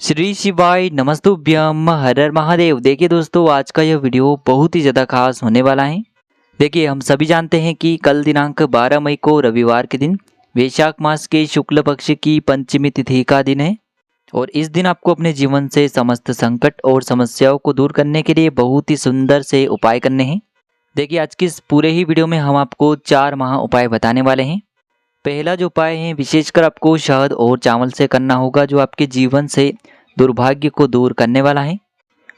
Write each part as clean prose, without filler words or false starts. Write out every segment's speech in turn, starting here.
श्री शिवाय नमस्तुभ्यम हर हर महादेव। देखिए दोस्तों, आज का यह वीडियो बहुत ही ज़्यादा खास होने वाला है। देखिए, हम सभी जानते हैं कि कल दिनांक 12 मई को रविवार के दिन वैशाख मास के शुक्ल पक्ष की पंचमी तिथि का दिन है और इस दिन आपको अपने जीवन से समस्त संकट और समस्याओं को दूर करने के लिए बहुत ही सुंदर से उपाय करने हैं। देखिए, आज की इस पूरे ही वीडियो में हम आपको 4 महा उपाय बताने वाले हैं। पहला जो उपाय है विशेषकर आपको शहद और चावल से करना होगा, जो आपके जीवन से दुर्भाग्य को दूर करने वाला है।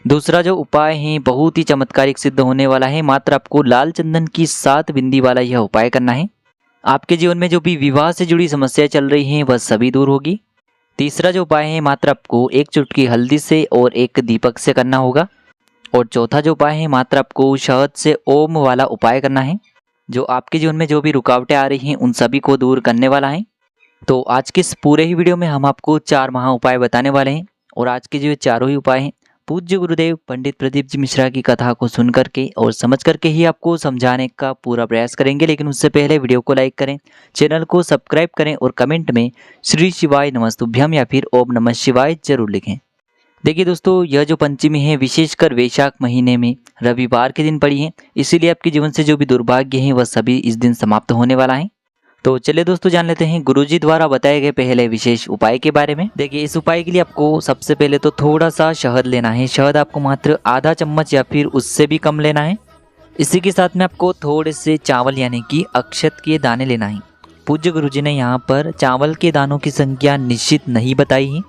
दूसरा जो उपाय है बहुत ही चमत्कारिक सिद्ध होने वाला है। मात्र आपको लाल चंदन की 7 बिंदी वाला यह उपाय करना है। आपके जीवन में जो भी विवाह से जुड़ी समस्याएं चल रही हैं वह सभी दूर होगी। तीसरा जो उपाय है मात्र आपको 1 चुटकी हल्दी से और 1 दीपक से करना होगा। और चौथा जो उपाय है मात्र आपको शहद से ओम वाला उपाय करना है, जो आपके जीवन में जो भी रुकावटें आ रही हैं उन सभी को दूर करने वाला है। तो आज के इस पूरे ही वीडियो में हम आपको 4 महा उपाय बताने वाले हैं और आज के जो चारों ही उपाय हैं पूज्य गुरुदेव पंडित प्रदीप जी मिश्रा की कथा को सुन करके और समझ करके ही आपको समझाने का पूरा प्रयास करेंगे। लेकिन उससे पहले वीडियो को लाइक करें, चैनल को सब्सक्राइब करें और कमेंट में श्री शिवाय नमस्तुभ्यम या फिर ओम नमः शिवाय जरूर लिखें। देखिए दोस्तों, यह जो पंचमी है विशेषकर वैशाख महीने में रविवार के दिन पड़ी है, इसीलिए आपके जीवन से जो भी दुर्भाग्य है वह सभी इस दिन समाप्त होने वाला है। तो चलिए दोस्तों, जान लेते हैं गुरुजी द्वारा बताए गए पहले विशेष उपाय के बारे में। देखिए, इस उपाय के लिए आपको सबसे पहले तो थोड़ा सा शहद लेना है। शहद आपको मात्र आधा चम्मच या फिर उससे भी कम लेना है। इसी के साथ में आपको थोड़े से चावल यानी कि अक्षत के दाने लेना है। पूज्य गुरुजी ने यहाँ पर चावल के दानों की संख्या निश्चित नहीं बताई है,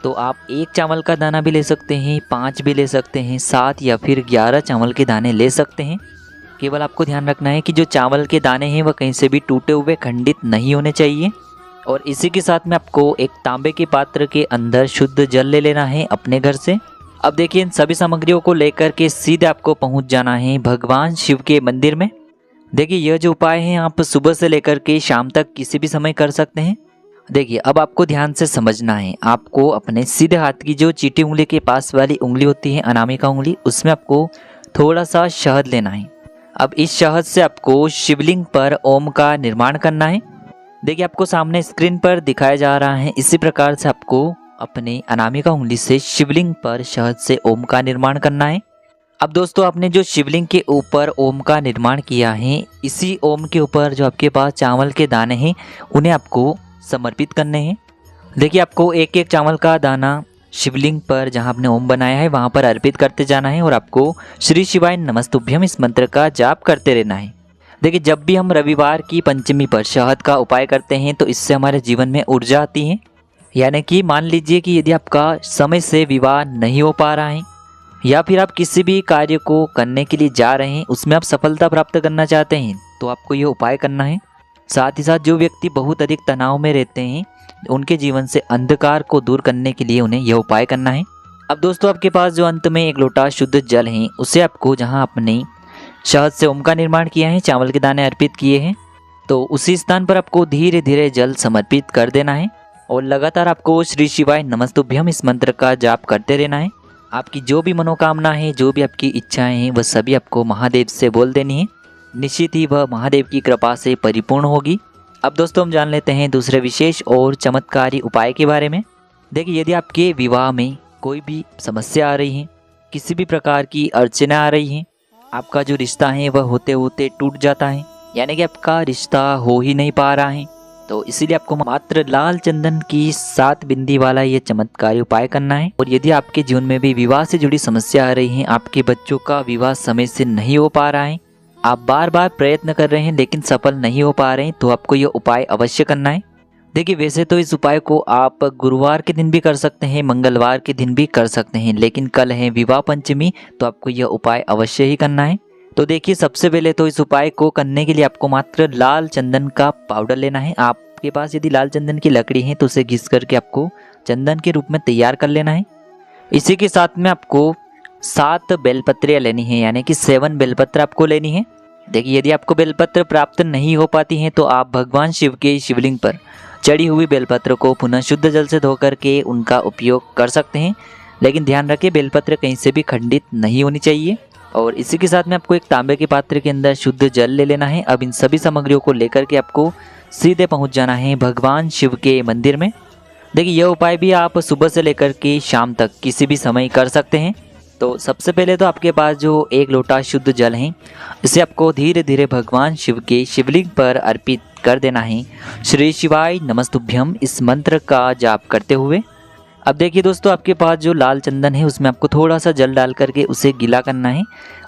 तो आप 1 चावल का दाना भी ले सकते हैं, 5 भी ले सकते हैं, 7 या फिर 11 चावल के दाने ले सकते हैं। केवल आपको ध्यान रखना है कि जो चावल के दाने हैं वह कहीं से भी टूटे हुए खंडित नहीं होने चाहिए। और इसी के साथ में आपको एक तांबे के पात्र के अंदर शुद्ध जल ले लेना है अपने घर से। अब देखिए, इन सभी सामग्रियों को लेकर के सीधे आपको पहुंच जाना है भगवान शिव के मंदिर में। देखिए, यह जो उपाय है आप सुबह से लेकर के शाम तक किसी भी समय कर सकते हैं। देखिए, अब आपको ध्यान से समझना है। आपको अपने सीधे हाथ की जो चीटी उंगली के पास वाली उंगली होती है, अनामिका उंगली, उसमें आपको थोड़ा सा शहद लेना है। अब इस शहद से आपको शिवलिंग पर ओम का निर्माण करना है। देखिए, आपको सामने स्क्रीन पर दिखाया जा रहा है। इसी प्रकार से आपको अपने अनामिका उंगली से शिवलिंग पर शहद से ओम का निर्माण करना है। अब दोस्तों, आपने जो शिवलिंग के ऊपर ओम का निर्माण किया है, इसी ओम के ऊपर जो आपके पास चावल के दाने हैं उन्हें आपको समर्पित करने हैं। देखिए, आपको एक एक चावल का दाना शिवलिंग पर जहां आपने ओम बनाया है वहां पर अर्पित करते जाना है और आपको श्री शिवाय नमस्तुभ्यम इस मंत्र का जाप करते रहना है। देखिए, जब भी हम रविवार की पंचमी पर शहद का उपाय करते हैं तो इससे हमारे जीवन में ऊर्जा आती है। यानी कि मान लीजिए कि यदि आपका समय से विवाह नहीं हो पा रहा है या फिर आप किसी भी कार्य को करने के लिए जा रहे हैं, उसमें आप सफलता प्राप्त करना चाहते हैं, तो आपको ये उपाय करना है। साथ ही साथ जो व्यक्ति बहुत अधिक तनाव में रहते हैं उनके जीवन से अंधकार को दूर करने के लिए उन्हें यह उपाय करना है। अब दोस्तों, आपके पास जो अंत में 1 लोटा शुद्ध जल है उसे आपको जहां आपने शहद से ओम का निर्माण किया है, चावल के दाने अर्पित किए हैं, तो उसी स्थान पर आपको धीरे धीरे जल समर्पित कर देना है और लगातार आपको श्री शिवाय नमस्तुभ्यम इस मंत्र का जाप करते रहना है। आपकी जो भी मनोकामना है, जो भी आपकी इच्छाएं हैं, वह सभी आपको महादेव से बोल देनी है। निश्चित ही वह महादेव की कृपा से परिपूर्ण होगी। अब दोस्तों, हम जान लेते हैं दूसरे विशेष और चमत्कारी उपाय के बारे में। देखिए, यदि आपके विवाह में कोई भी समस्या आ रही है, किसी भी प्रकार की अड़चना आ रही है, आपका जो रिश्ता है वह होते होते टूट जाता है, यानी कि आपका रिश्ता हो ही नहीं पा रहा है, तो इसीलिए आपको मात्र लाल चंदन की 7 बिंदी वाला ये चमत्कारी उपाय करना है। और यदि आपके जीवन में भी विवाह से जुड़ी समस्या आ रही है, आपके बच्चों का विवाह समय से नहीं हो पा रहा है, आप बार बार प्रयत्न कर रहे हैं लेकिन सफल नहीं हो पा रहे हैं, तो आपको यह उपाय अवश्य करना है। देखिए, वैसे तो इस उपाय को आप गुरुवार के दिन भी कर सकते हैं, मंगलवार के दिन भी कर सकते हैं, लेकिन कल है विवाह पंचमी, तो आपको यह उपाय अवश्य ही करना है। तो देखिए, सबसे पहले तो इस उपाय को करने के लिए आपको मात्र लाल चंदन का पाउडर लेना है। आपके पास यदि लाल चंदन की लकड़ी है तो उसे घिस करके आपको चंदन के रूप में तैयार कर लेना है। इसी के साथ में आपको 7 बेलपत्रियाँ लेनी है, यानी कि 7 बेलपत्र आपको लेनी है। देखिए, यदि आपको बेलपत्र प्राप्त नहीं हो पाती हैं तो आप भगवान शिव के शिवलिंग पर चढ़ी हुई बेलपत्र को पुनः शुद्ध जल से धो करके उनका उपयोग कर सकते हैं, लेकिन ध्यान रखें बेलपत्र कहीं से भी खंडित नहीं होनी चाहिए। और इसी के साथ में आपको एक तांबे के पात्र के अंदर शुद्ध जल ले लेना है। अब इन सभी सामग्रियों को लेकर के आपको सीधे पहुंच जाना है भगवान शिव के मंदिर में। देखिए यह उपाय भी आप सुबह से लेकर के शाम तक किसी भी समय कर सकते हैं। तो सबसे पहले तो आपके पास जो एक लोटा शुद्ध जल है, इसे आपको धीरे धीरे भगवान शिव के शिवलिंग पर अर्पित कर देना है। श्री शिवाय नमस्तुभ्यम इस मंत्र का जाप करते हुए। अब देखिए दोस्तों, आपके पास जो लाल चंदन है उसमें आपको थोड़ा सा जल डाल करके उसे गीला करना है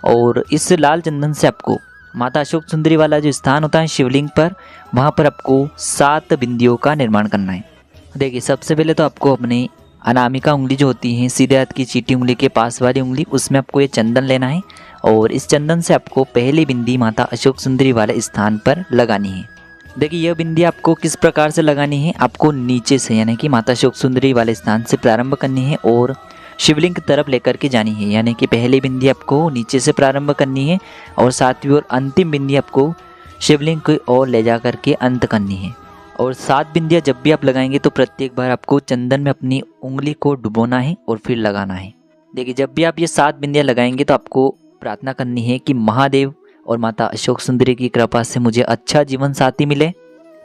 और इस लाल चंदन से आपको माता अशोक सुंदरी वाला जो स्थान होता है शिवलिंग पर, वहाँ पर आपको 7 बिंदियों का निर्माण करना है। देखिए सबसे पहले तो आपको अपने अनामिका उंगली जो होती है, सीधे हाथ की चीटी उंगली के पास वाली उंगली, उसमें आपको ये चंदन लेना है और इस चंदन से आपको पहली बिंदी माता अशोक सुंदरी वाले स्थान पर लगानी है। देखिए यह बिंदी आपको किस प्रकार से लगानी है, आपको नीचे से यानी कि माता अशोक सुंदरी वाले स्थान से प्रारंभ करनी है और शिवलिंग की तरफ लेकर के जानी है। यानी कि पहली बिंदी आपको नीचे से प्रारंभ करनी है और सातवीं और अंतिम बिंदी आपको शिवलिंग की ओर ले जा करके अंत करनी है। और 7 बिंदियाँ जब भी आप लगाएंगे तो प्रत्येक बार आपको चंदन में अपनी उंगली को डुबोना है और फिर लगाना है। देखिए जब भी आप ये 7 बिंदियाँ लगाएंगे तो आपको प्रार्थना करनी है कि महादेव और माता अशोक सुंदरी की कृपा से मुझे अच्छा जीवन साथी मिले,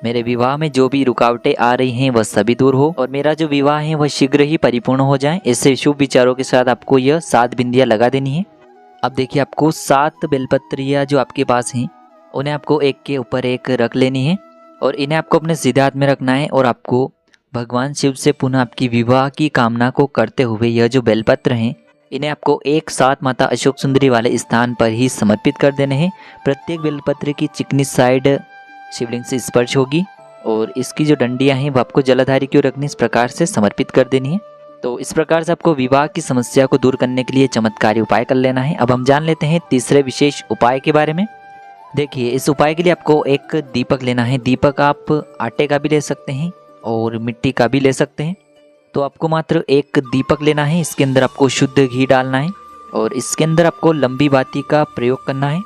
मेरे विवाह में जो भी रुकावटें आ रही हैं वह सभी दूर हो और मेरा जो विवाह है वह शीघ्र ही परिपूर्ण हो जाए। ऐसे शुभ विचारों के साथ आपको यह 7 बिंदियाँ लगा देनी है। अब देखिए आपको 7 बेलपत्रियाँ जो आपके पास हैं उन्हें आपको एक के ऊपर एक रख लेनी है और इन्हें आपको अपने सीधे हाथ में रखना है और आपको भगवान शिव से पुनः आपकी विवाह की कामना को करते हुए यह जो बेलपत्र हैं इन्हें आपको एक साथ माता अशोक सुंदरी वाले स्थान पर ही समर्पित कर देने हैं। प्रत्येक बेलपत्र की चिकनी साइड शिवलिंग से स्पर्श होगी और इसकी जो डंडियां हैं वो आपको जलाधारी की ओर रखनी, इस प्रकार से समर्पित कर देनी है। तो इस प्रकार से आपको विवाह की समस्या को दूर करने के लिए चमत्कारी उपाय कर लेना है। अब हम जान लेते हैं तीसरे विशेष उपाय के बारे में। देखिए इस उपाय के लिए आपको एक दीपक लेना है। दीपक आप आटे का भी ले सकते हैं और मिट्टी का भी ले सकते हैं। तो आपको मात्र एक दीपक लेना है, इसके अंदर आपको शुद्ध घी डालना है और इसके अंदर आपको लंबी बाती का प्रयोग करना है।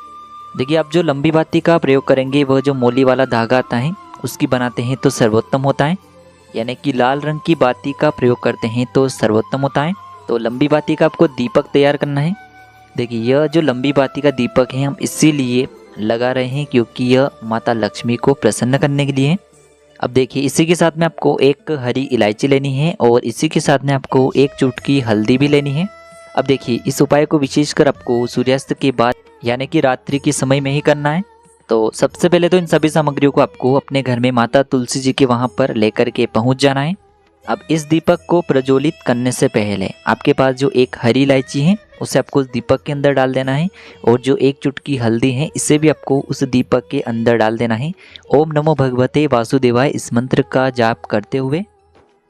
देखिए आप जो लंबी बाती का प्रयोग करेंगे वह जो मोली वाला धागा आता है उसकी बनाते हैं तो सर्वोत्तम होता है, यानी कि लाल रंग की बाती का प्रयोग करते हैं तो सर्वोत्तम होता है। तो लंबी बाती का आपको दीपक तैयार करना है। देखिए यह जो लंबी बाती का दीपक है हम इसीलिए लगा रहे हैं क्योंकि यह माता लक्ष्मी को प्रसन्न करने के लिए है। अब देखिए इसी के साथ में आपको एक हरी इलायची लेनी है और इसी के साथ में आपको एक चुटकी हल्दी भी लेनी है। अब देखिए इस उपाय को विशेषकर आपको सूर्यास्त के बाद यानी कि रात्रि के समय में ही करना है। तो सबसे पहले तो इन सभी सामग्रियों को आपको अपने घर में माता तुलसी जी के वहाँ पर लेकर के पहुँच जाना है। अब इस दीपक को प्रज्वलित करने से पहले आपके पास जो एक हरी इलायची है उसे आपको उस दीपक के अंदर डाल देना है और जो एक चुटकी हल्दी है इसे भी आपको उस दीपक के अंदर डाल देना है। ओम नमो भगवते वासुदेवाय इस मंत्र का जाप करते हुए।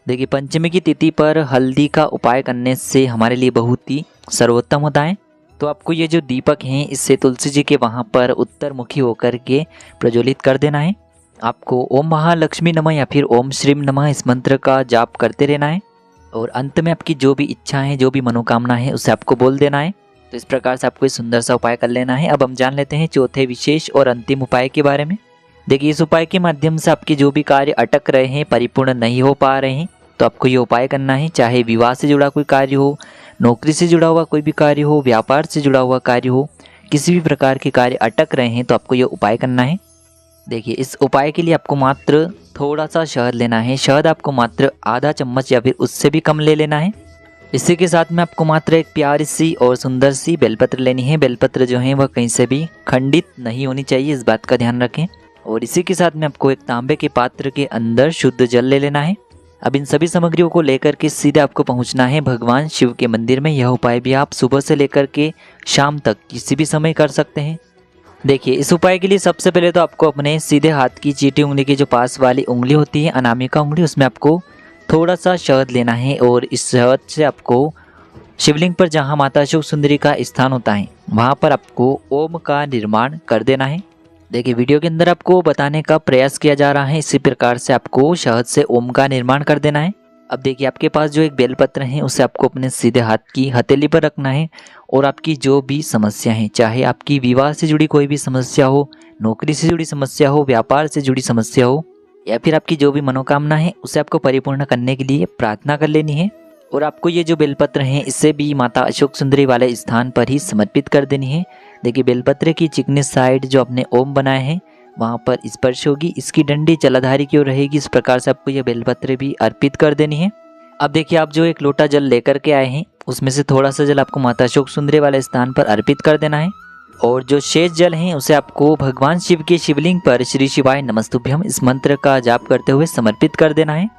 देखिए पंचमी की तिथि पर हल्दी का उपाय करने से हमारे लिए बहुत ही सर्वोत्तम होता है। तो आपको ये जो दीपक हैं इससे तुलसी जी के वहाँ पर उत्तर मुखी होकर के प्रज्वलित कर देना है। आपको ओम महालक्ष्मी नमः या फिर ओम श्रीम नमः इस मंत्र का जाप करते रहना है और अंत में आपकी जो भी इच्छा है, जो भी मनोकामना है उसे आपको बोल देना है। तो इस प्रकार से आपको एक सुंदर सा उपाय कर लेना है। अब हम जान लेते हैं चौथे विशेष और अंतिम उपाय के बारे में। देखिए इस उपाय के माध्यम से आपके जो भी कार्य अटक रहे हैं, परिपूर्ण नहीं हो पा रहे हैं, तो आपको ये उपाय करना है। चाहे विवाह से जुड़ा कोई कार्य हो, नौकरी से जुड़ा हुआ कोई भी कार्य हो, व्यापार से जुड़ा हुआ कार्य हो, किसी भी प्रकार के कार्य अटक रहे हैं तो आपको ये उपाय करना है। देखिए इस उपाय के लिए आपको मात्र थोड़ा सा शहद लेना है। शहद आपको मात्र आधा चम्मच या फिर उससे भी कम ले लेना है। इसी के साथ में आपको मात्र एक प्यारी सी और सुंदर सी बेलपत्र लेनी है। बेलपत्र जो है वह कहीं से भी खंडित नहीं होनी चाहिए, इस बात का ध्यान रखें। और इसी के साथ में आपको एक तांबे के पात्र के अंदर शुद्ध जल ले लेना है। अब इन सभी सामग्रियों को लेकर के सीधे आपको पहुंचना है भगवान शिव के मंदिर में। यह उपाय भी आप सुबह से लेकर के शाम तक किसी भी समय कर सकते हैं। देखिए इस उपाय के लिए सबसे पहले तो आपको अपने सीधे हाथ की चीटी उंगली की जो पास वाली उंगली होती है, अनामिका उंगली, उसमें आपको थोड़ा सा शहद लेना है और इस शहद से आपको शिवलिंग पर जहाँ माता अशोक सुंदरी का स्थान होता है वहाँ पर आपको ओम का निर्माण कर देना है। देखिए वीडियो के अंदर आपको बताने का प्रयास किया जा रहा है, इसी प्रकार से आपको शहद से ओम का निर्माण कर देना है। अब देखिए आपके पास जो एक बेलपत्र है उसे आपको अपने सीधे हाथ की हथेली पर रखना है और आपकी जो भी समस्या है, चाहे आपकी विवाह से जुड़ी कोई भी समस्या हो, नौकरी से जुड़ी समस्या हो, व्यापार से जुड़ी समस्या हो, या फिर आपकी जो भी मनोकामना है उसे आपको परिपूर्ण करने के लिए प्रार्थना कर लेनी है। और आपको ये जो बेलपत्र है इसे भी माता अशोक सुंदरी वाले स्थान पर ही समर्पित कर देनी है। देखिए बेलपत्र की चिकनी साइड जो आपने ओम बनाए हैं वहाँ पर स्पर्श होगी, इसकी डंडी जलाधारी की ओर रहेगी। इस प्रकार से आपको यह बेलपत्र भी अर्पित कर देनी है। अब देखिए, आप जो एक लोटा जल लेकर के आए हैं उसमें से थोड़ा सा जल आपको माता अशोक सुंदरी वाले स्थान पर अर्पित कर देना है और जो शेष जल है उसे आपको भगवान शिव के शिवलिंग पर श्री शिवाय नमस्तुभ्यम इस मंत्र का जाप करते हुए समर्पित कर देना है।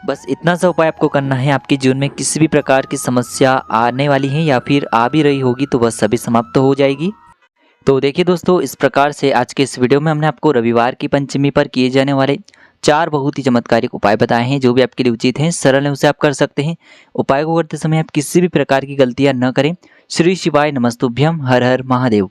बस इतना सा उपाय आपको करना है। आपके जीवन में किसी भी प्रकार की समस्या आने वाली है या फिर आ भी रही होगी तो वह सभी समाप्त हो जाएगी। तो देखिए दोस्तों, इस प्रकार से आज के इस वीडियो में हमने आपको रविवार की पंचमी पर किए जाने वाले 4 बहुत ही चमत्कारिक उपाय बताए हैं जो भी आपके लिए उचित हैं, सरल है, उसे आप कर सकते हैं। उपाय को करते समय आप किसी भी प्रकार की गलतियां न करें। श्री शिवाय नमस्तुभ्यम। हर हर महादेव।